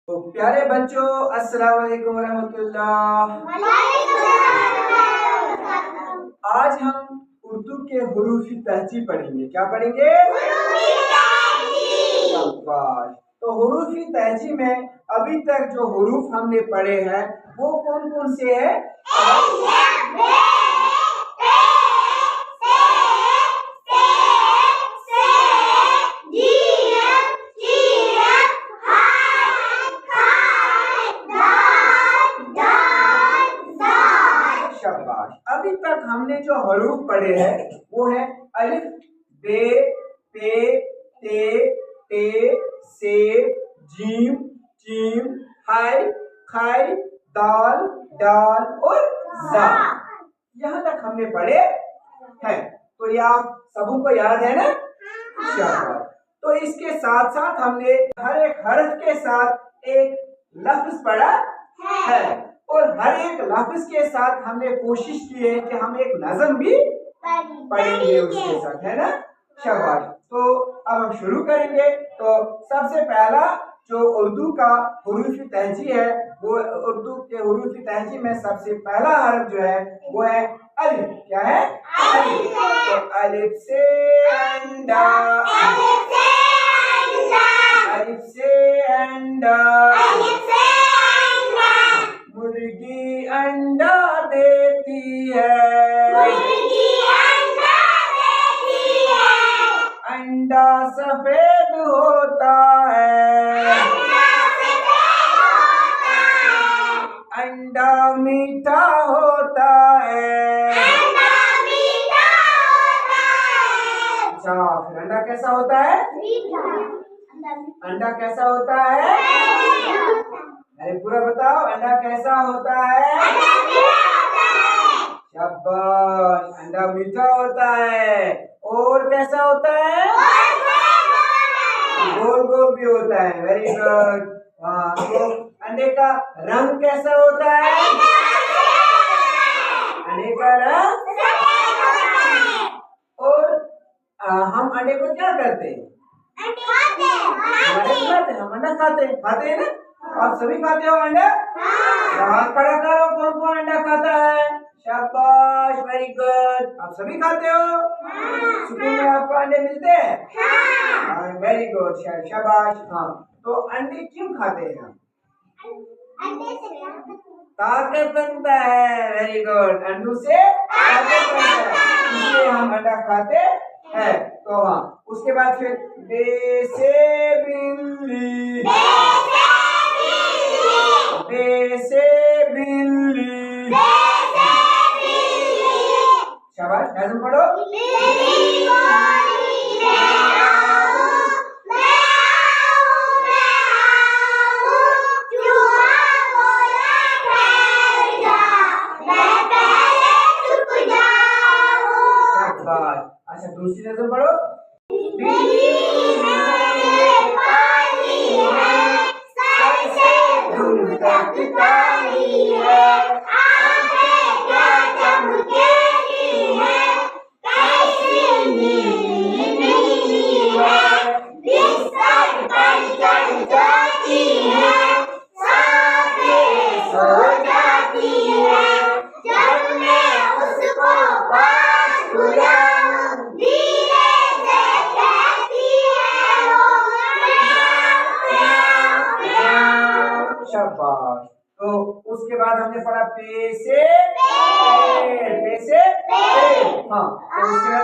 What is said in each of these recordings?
तो प्यारे बच्चों, अस्सलाम वालेकुम रहमतुल्लाह। आज हम उर्दू के हुरूफ तहजी पढ़ेंगे। क्या पढ़ेंगे? शाबाश। तो हुरूफ तहजी में अभी तक जो हुरूफ हमने पढ़े हैं वो कौन कौन से हैं? शाबाश। अभी तक हमने जो हरूफ पढ़े हैं वो है अलिफ, बे, पे, ते, टे, से, जीम, चीम, हाय, खाई, दाल, डाल और जा। यहाँ तक हमने पढ़े हैं। तो ये आप सबों को याद है ना? शाबाश। तो इसके साथ साथ हमने हर एक हर्फ के साथ एक लफ्ज पढ़ा है और हर एक लफ्ज के साथ हमने कोशिश की है कि हम एक नज़म भी पढ़ेंगे उसके साथ, है ना? शाबाश। तो अब हम शुरू करेंगे। तो सबसे पहला जो उर्दू का हुरूफ तहजी है, वो उर्दू के हुरूफ तहजी में सबसे पहला हर्फ जो है वो है अलिफ। क्या है? अलिफ। तो अलिफ से अंडा, अलिफ से अंडा, मुर्गी अंडा देती है, अंडा सफेद होता है, अंडा मीठा होता है। अच्छा, फिर अंडा कैसा होता है? अंडा कैसा होता है? अरे पूरा बताओ, अंडा कैसा होता है? शाबाश। अंडा मीठा होता है और कैसा होता है? गोल गोल भी होता है। Very good. हाँ, तो अंडे का रंग कैसा होता है? अंडे का रंग। और हम अंडे को क्या करते हैं? हम अंडा खाते हैं ना? आप सभी खाते हो अंडा? हाथ खड़ा करो, कौन कौन अंडा खाता है? शाबाश, वेरी गुड। आप सभी खाते हो? स्कूल में आपको अंडे मिलते हैं? वेरी गुड, शाबाश। हाँ, तो अंडे क्यों खाते हैं हम? ताकत बनता है। Very good. अंडों से ताकत बनता है, इसलिए हम अंडा खाते हैं। तो हाँ, उसके बाद फिर बे से बिल्ली, बे से बिल्ली। शाबाश, नज़म पढ़ो। अच्छा, दूसरी नज़म पढ़ो। शाबाश। तो उसके बाद हमने पढ़ा पे से पेड़, पे से पेड़। हाँ, तो उसके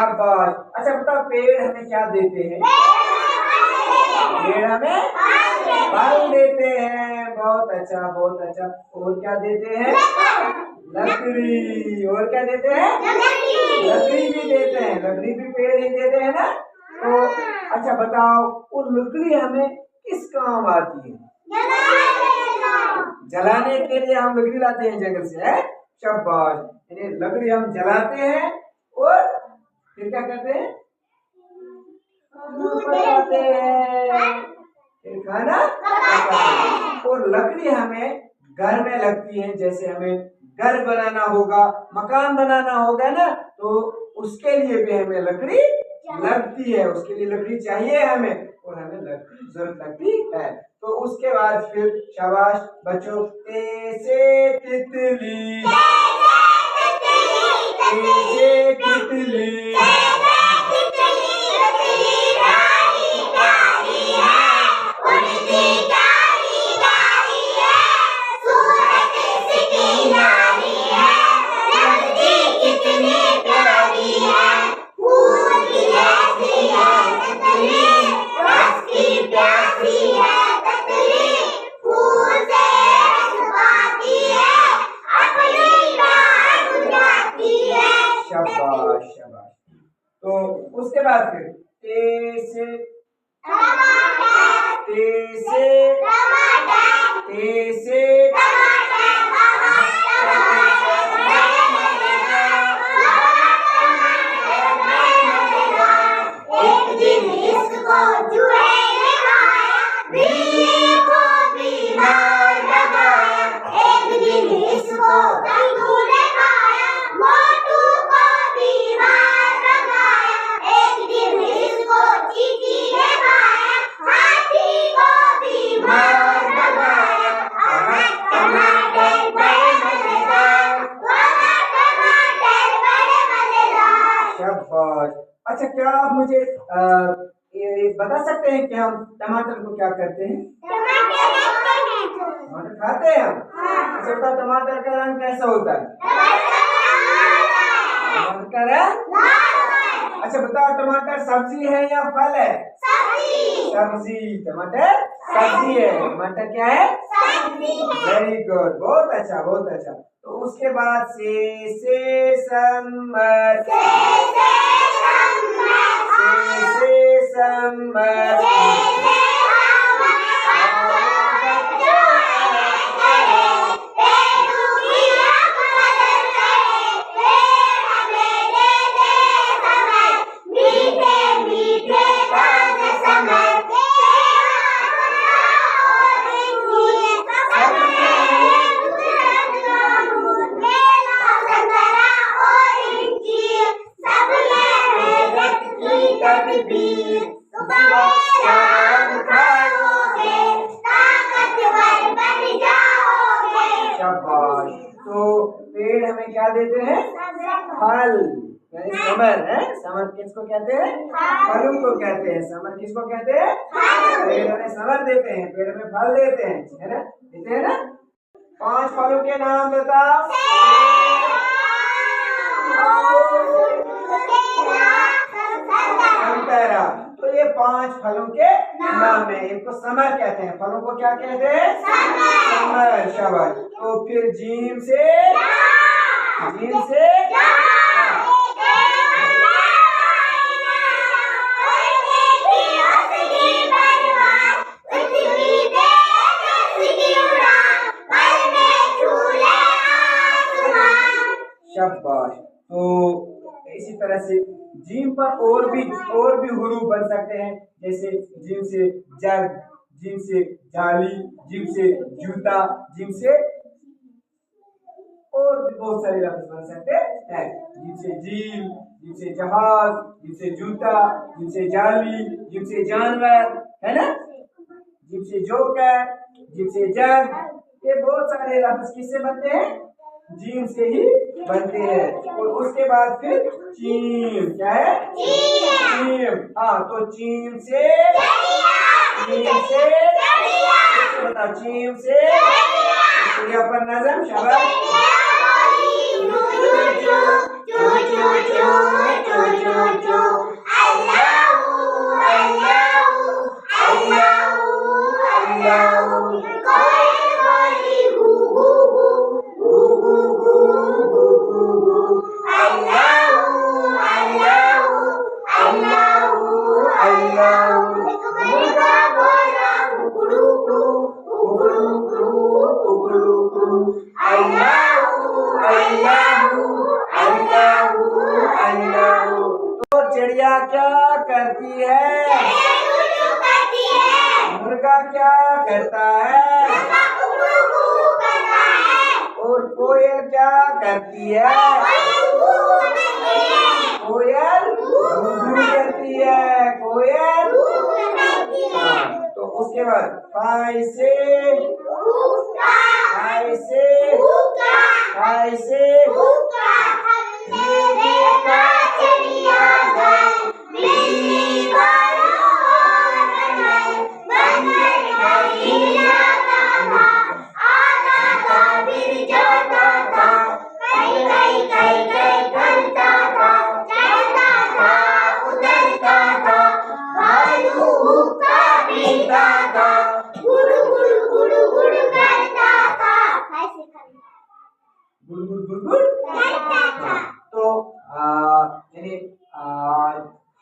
शाबाश। अच्छा बताओ, पेड़ हमें क्या देते हैं? पेड़ हमें फल देते हैं। बहुत अच्छा, बहुत अच्छा। और क्या देते हैं? लकड़ी। और क्या देते हैं? लकड़ी भी देते हैं। लकड़ी भी पेड़ ही देते हैं ना? तो अच्छा बताओ, वो लकड़ी हमें किस काम आती है? जलाने के लिए हम लकड़ी लाते हैं जंगल से, है? शाबाश। यानी लकड़ी हम जलाते हैं और फिर क्या करते हैं? दूध बनाते हैं, फिर खाना पकाते हैं। और लकड़ी हमें घर में लगती है, जैसे हमें घर बनाना होगा, मकान बनाना होगा ना, तो उसके लिए भी हमें लकड़ी लगती है, उसके लिए लकड़ी चाहिए हमें, और हमें लकड़ी जरूरत लगती है। तो उसके बाद फिर शाबाश बच्चों, ए से तितली, ए से तितली, शाबाश शाबाश। तो उसके बाद फिर ते से एक दिन इसको चूहे ने खाया, बिल्ली को बीमार लगाया। एक दिन इसको गंगू ने खाया, मोटू को बीमार लगाया। एक दिन इसको चींटी ने खाया, हाथी को बीमार लगाया। टमाटर बड़े मजेदार, टमाटर बड़े मजेदार। शाबाश। अच्छा, क्या आप मुझे ये बता सकते हैं कि हम टमाटर को क्या करते हैं? टमाटर खाते हैं हम। अच्छा बताओ, टमाटर का रंग कैसा होता है? टमाटर का रंग। अच्छा बताओ, टमाटर सब्जी है या फल है? सब्जी। टमाटर सब्जी है, टमाटर क्या है? वेरी गुड, बहुत अच्छा बहुत अच्छा। तो उसके बाद से समर, शाबाश। तो पेड़ हमें क्या देते हैं? फल, यानी समर है। समर किसको कहते हैं? फलों को कहते हैं। समर किसको कहते हैं? पेड़ हमें समर देते हैं, पेड़ में फल देते हैं, है ना? देते हैं ना? 5 फलों के नाम बताओ। संतरा। तो ये 5 फलों के नाम है, इनको समर कहते हैं। फलों को क्या कहते हैं? समर। शाबाश। तो फिर जीम से शाबाश। तो इसी तरह से जीम पर और भी हुरूफ बन सकते हैं, जैसे जिम से जग, जिम से जाली, जिम से जूता, जिम से और भी बहुत सारे लफ्ज बन सकते हैं। जिम से झील, जिम से जहाज, जिम से जूता, जिम से जाली, जिम से जानवर, है ना? जिम से जोकर, जिम से जग, ये बहुत सारे लफ्ज किससे बनते हैं? जीम से ही बनते हैं। और उसके बाद फिर चीम, क्या है? चीम। हाँ, तो चीम से बताओ, चीम से चिड़िया पर नजम। शाबाश। करती है? मुर्गा क्या करता है? और कोयल क्या करती है? कोयल घूघू करती है। कोयल तो उसके बाद खाई से तो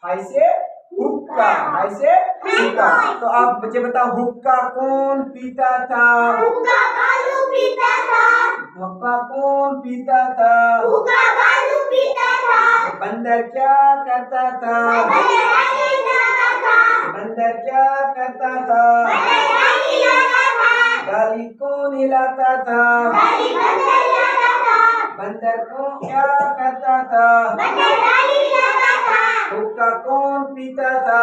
हाय से हुक्का, हाय से हुक्का। तो आप बच्चे बताओ, हुक्का कौन पीता था? हुक्का भालू पीता था। हुक्का कौन पीता था? हुक्का भालू पीता था। बंदर क्या करता था? बंदर क्या करता था? डाली कौन हिलाता था? बंदर को क्या करता था? हुक्का कौन पीता था?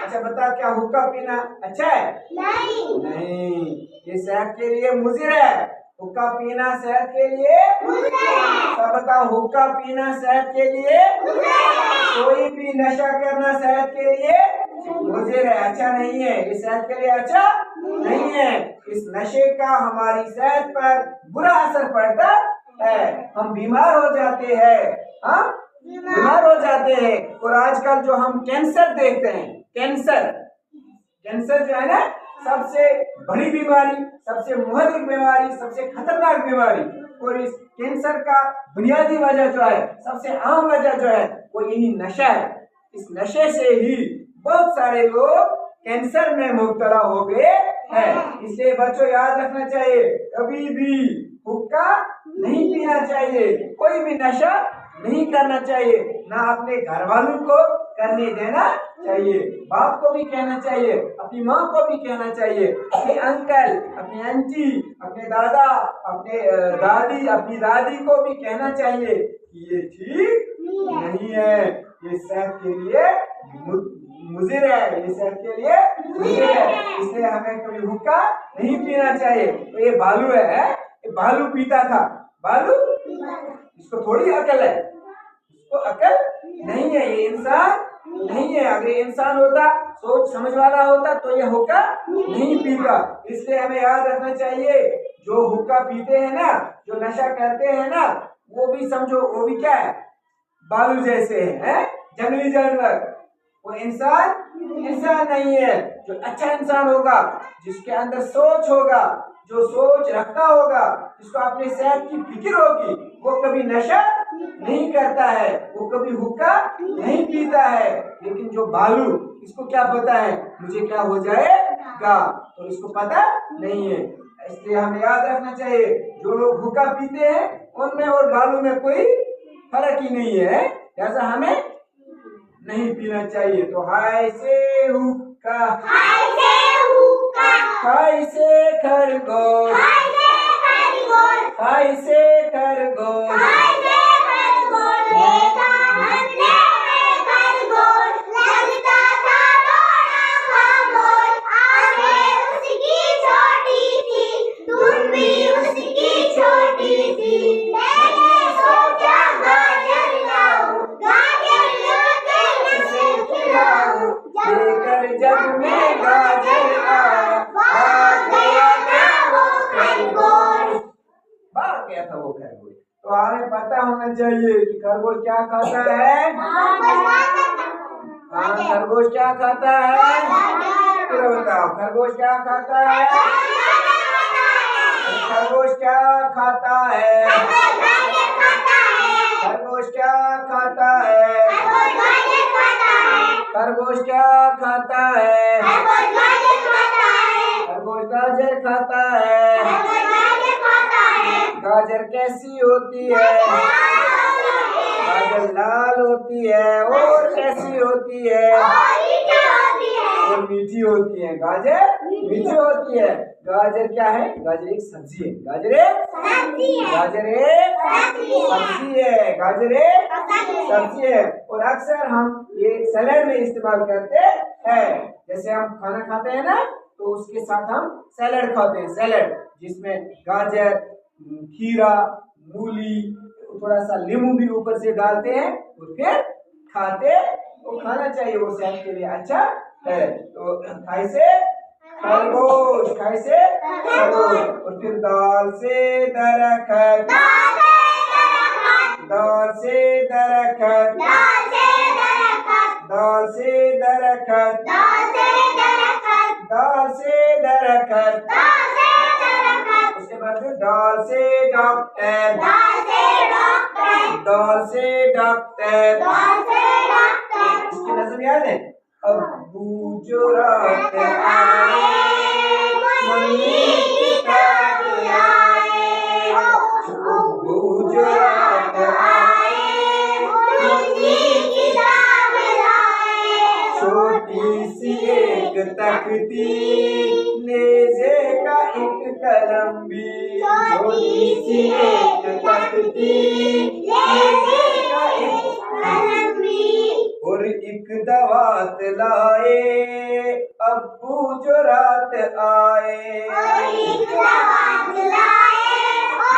अच्छा बता, क्या हुक्का पीना अच्छा है? नहीं, ये सेहत के लिए मुज़िर है। हुक्का पीना सेहत के लिए सब बताओ, हुक्का पीना सेहत के लिए, कोई भी नशा करना सेहत के लिए मुज़िर है, अच्छा नहीं है। ये सेहत के लिए अच्छा नहीं है। इस नशे का हमारी सेहत पर बुरा असर पड़ता है, हम बीमार हो जाते हैं। हाँ, बीमार हो जाते हैं। और आजकल जो हम कैंसर देखते हैं, कैंसर जो है ना, सबसे बड़ी बीमारी, सबसे मुहल्लिक बीमारी, सबसे खतरनाक बीमारी। और इस कैंसर का बुनियादी वजह जो है, सबसे आम वजह जो है, वो यही नशा है। इस नशे से ही बहुत सारे लोग कैंसर में मुब्तला हो गए हैं। इसलिए बच्चों याद रखना चाहिए, कभी भी हुक्का नहीं पीना चाहिए, कोई भी नशा नहीं करना चाहिए, ना अपने घर वालों को करने देना चाहिए। बाप को भी कहना चाहिए, अपनी माँ को भी कहना चाहिए, अपने अंकल, अपनी आंटी, अपने दादा, अपने दादी, अपनी दादी को भी कहना चाहिए कि ये ठीक नहीं है, ये सेहत के लिए मुज़िर है, ये सेहत के लिए मुज़िर है। इसलिए हमें कभी हुक्का नहीं पीना चाहिए। तो ये भालू है, ये भालू पीता था। भालू, इसको थोड़ी अकल है, इसको अकल नहीं है, ये इंसान नहीं है। अगर ये इंसान होता, सोच समझ वाला होता, तो ये हुक्का नहीं पीता। इसलिए हमें याद रखना चाहिए, जो हुक्का पीते हैं ना, जो नशा करते हैं ना, वो भी समझो, वो भी क्या है, भालू जैसे है, जंगली जानवर। वो इंसान नहीं है। जो अच्छा इंसान होगा, जिसके अंदर सोच होगा, जो सोच रखता होगा, जिसको अपनी सेहत की फिक्र होगी, वो कभी नशा नहीं करता है, वो कभी हुक्का नहीं पीता है। लेकिन जो भालू, इसको क्या पता है मुझे क्या हो जाएगा, तो इसको पता नहीं है। इसलिए हमें याद रखना चाहिए, जो लोग हुक्का पीते हैं, उनमें और भालू में कोई फर्क ही नहीं है, जैसा हमें नहीं पीना चाहिए। तो हाय से हुक्का, हाय से खरगोश, हाय से खरगोश, जग में गाजर आया, भाग गया था वो खरगोश। तो हमें पता होना चाहिए कि खरगोश क्या खाता है। हाँ, खरगोश क्या खाता है, फिर बताओ, खरगोश क्या खाता है? खरगोश क्या खाता है? खरगोश क्या खाता है? खरगोश क्या खाता है? खरगोश गाजर खाता है। गाजर कैसी होती है? गाजर लाल होती है और कैसी होती है? और मीठी होती है। गाजर मीठी होती है। गाजर क्या है? गाजर एक सब्जी है। गाजर एक सब्जी है। गाजर एक सब्जी है। गाजर एक सब्जी है। और अक्सर हम ये सैलेड में इस्तेमाल करते हैं। जैसे हम खाना खाते हैं ना, तो उसके साथ हम सैलेड खाते हैं। सैलेड जिसमें गाजर, खीरा, मूली, थोड़ा सा नींबू भी ऊपर से डालते हैं और फिर खाते। तो खाना चाहिए, वो सेहत के लिए अच्छा है। तो खाई से खरगोश, खाई से खरगोश। और फिर दाल से दरखत, दाल से दरखत, दाल से दरखत, दाल से दरखत। उसके बाद फिर दाल से डॉक्टर, दाल से डॉक्टर। इसकी नज़म याद है? अब्बू जो रात आए, मम्मी किताब लाए। अब्बू जो रात आए, मम्मी किताब लाए। छोटी सी एक तख्ती, नेज़े का एक कलम भी। छोटी सी एक तख्ती, नेज़े का एक कलम भी। और एक दवात लाए, अब्बू जो रात आए। और एक दवात लाए,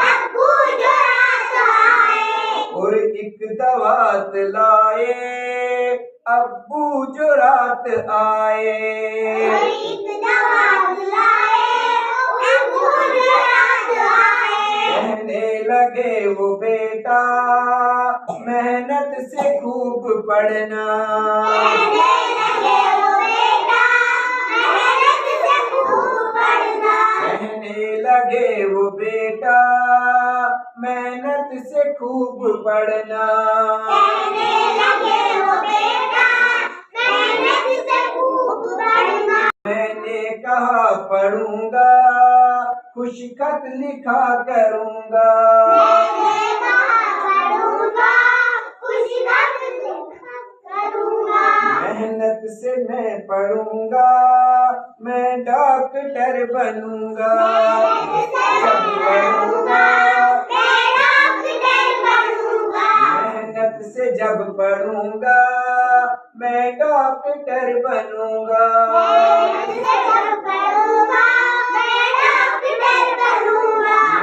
अब्बू जो रात आए। और एक दवात लाए, अब्बू जो रात आए। और एक दवात लाए, अब्बू जो रात आए। कहने लगे वो बेटा, मेहनत से खूब पढ़ना। कहने लगे वो बेटा, मेहनत से खूब पढ़ना। कहने लगे वो बेटा, मेहनत से खूब पढ़ना। कहने लगे वो बेटा, मेहनत से खूब पढ़ना। मैंने कहा पढ़ूंगा, खुश खत लिखा करूंगा। मैंने कहा पढ़ूंगा, खुश खत लिखा करूंगा। मेहनत से मैं पढ़ूंगा, मैं डॉक्टर बनूंगा। जब पढ़ूंगा, मैं डॉक्टर बनूंगा। मेहनत से जब पढ़ूंगा, मैं डॉक्टर बनूंगा।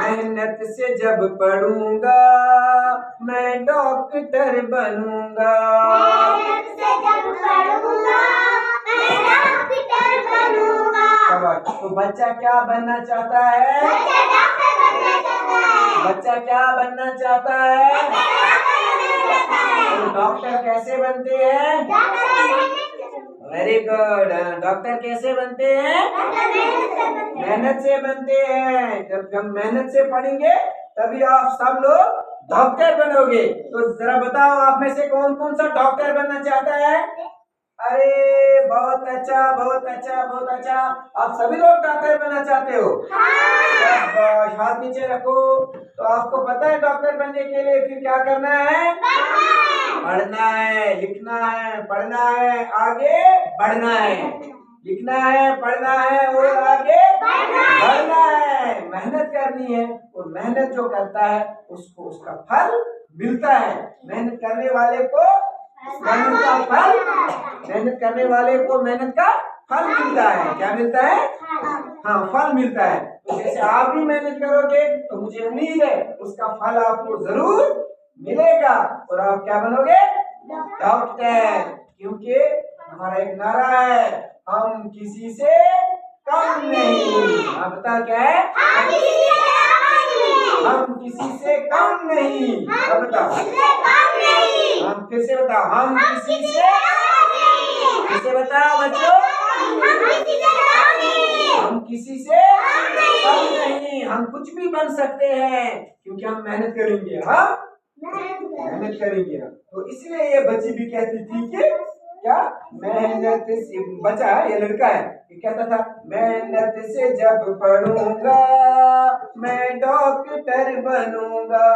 मेहनत से जब पढ़ूंगा, मैं डॉक्टर बनूंगा। मेहनत से जब पढ़ूंगा, मैं डॉक्टर बनूंगा। तो बच्चा क्या बनना चाहता है? बच्चा डॉक्टर बनना चाहता है। बच्चा क्या बनना चाहता है? तो डॉक्टर कैसे बनते हैं? Very good. डॉक्टर कैसे बनते हैं? मेहनत से बनते हैं। जब हम मेहनत से पढ़ेंगे तभी आप सब लोग डॉक्टर बनोगे। तो जरा बताओ, आप में से कौन कौन सा डॉक्टर बनना चाहता है? अरे बहुत अच्छा, बहुत अच्छा, बहुत अच्छा। आप सभी लोग डॉक्टर बनना चाहते हो? हाथ नीचे रखो। तो आपको पता है डॉक्टर बनने के लिए फिर क्या करना है? पढ़ना है, लिखना है, पढ़ना है, आगे बढ़ना है। लिखना है, पढ़ना है और आगे बढ़ना है। मेहनत करनी है और मेहनत जो करता है उसको उसका फल मिलता है। मेहनत करने वाले को मेहनत का फल, मेहनत करने वाले को मेहनत का फल मिलता है। क्या मिलता है? हाँ, फल मिलता है। तो जैसे आप भी मेहनत करोगे तो मुझे उम्मीद है उसका फल आपको जरूर मिलेगा और आप क्या बनोगे? डॉक्टर। क्योंकि हमारा एक नारा है, हम किसी से कम नहीं। आप बता क्या है? हम किसी से कम नहीं। अब बताओ, हम फिर से बताओ, हम किसी से, फिर से बताओ बच्चों, हम किसी से कम नहीं। हम कुछ भी बन सकते हैं क्योंकि हम मेहनत करेंगे। हम मेहनत करेंगे। तो इसलिए ये बच्ची भी कहती थी कि क्या मेहनत से, बच्चा है ये लड़का है, ये कहता था मेहनत से जब पढ़ूंगा मैं डॉक्टर बनूंगा।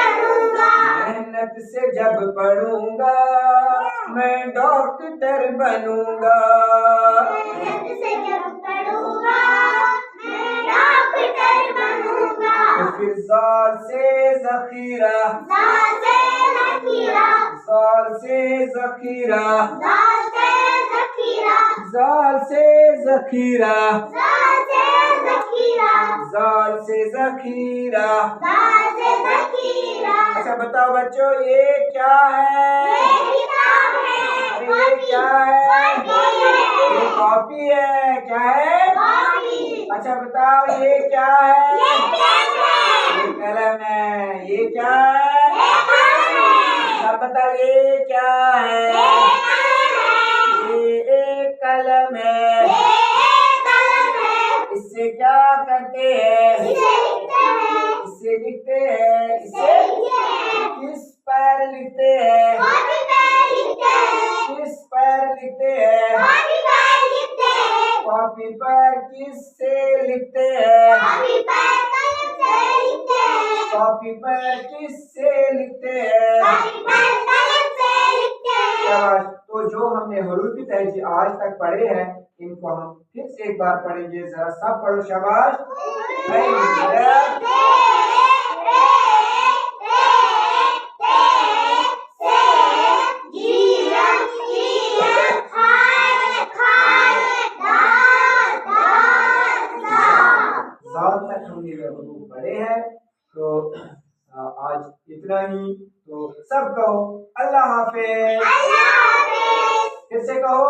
बनूंगा। मेहनत से जब पढ़ूंगा मैं डॉक्टर बनूंगा। मेहनत से जब पढ़ूंगा मैं डॉक्टर बनूंगा। तो फिर ज़ाल से ज़ख़ीरा, ज़ाल से ज़ख़ीरा, ज़ाल से ज़ख़ीरा, ज़ाल से ज़ख़ीरा, ज़ाल से ज़ख़ीरा, ज़ाल से ज़ख़ीरा, ज़ाल से ज़ख़ीरा। ज़ाल से ज़ख़ीरा। अच्छा बताओ बच्चों ये क्या है? ये किताब है। अरे ये क्या है? ये कॉपी है। क्या है? कॉपी। अच्छा बताओ ये क्या है? ये पेन है। ये कलम है। ये क्या है? ये कलम है। अच्छा बताओ ये क्या है? ये कलम है। ये एक कलम है। ये एक कलम है। इससे क्या करते हैं? इसे लिखते हैं। इससे लिखते हैं। इसे लिखते हैं। किस पर लिखते हैं? कॉपी पे लिखते हैं। किस पर लिखते हैं? कॉपी पे लिखते हैं। कॉपी पर किससे लिखते हैं? कॉपी पर कलम से लिखते हैं। कॉपी पर किससे लिखते हैं? कॉपी पर कलम से लिखते हैं। शाबाश। तो जो हमने हरूफ तहजी आज तक पढ़े हैं इनको हम फिर से एक बार पढ़ेंगे। जरा सब पढ़ो। शाबाश। ज़ाल तक हमने ये हरूफ पढ़े हैं। तो आज इतना ही। तो सब कहो अल्लाह हाफिज। फिर से कहो।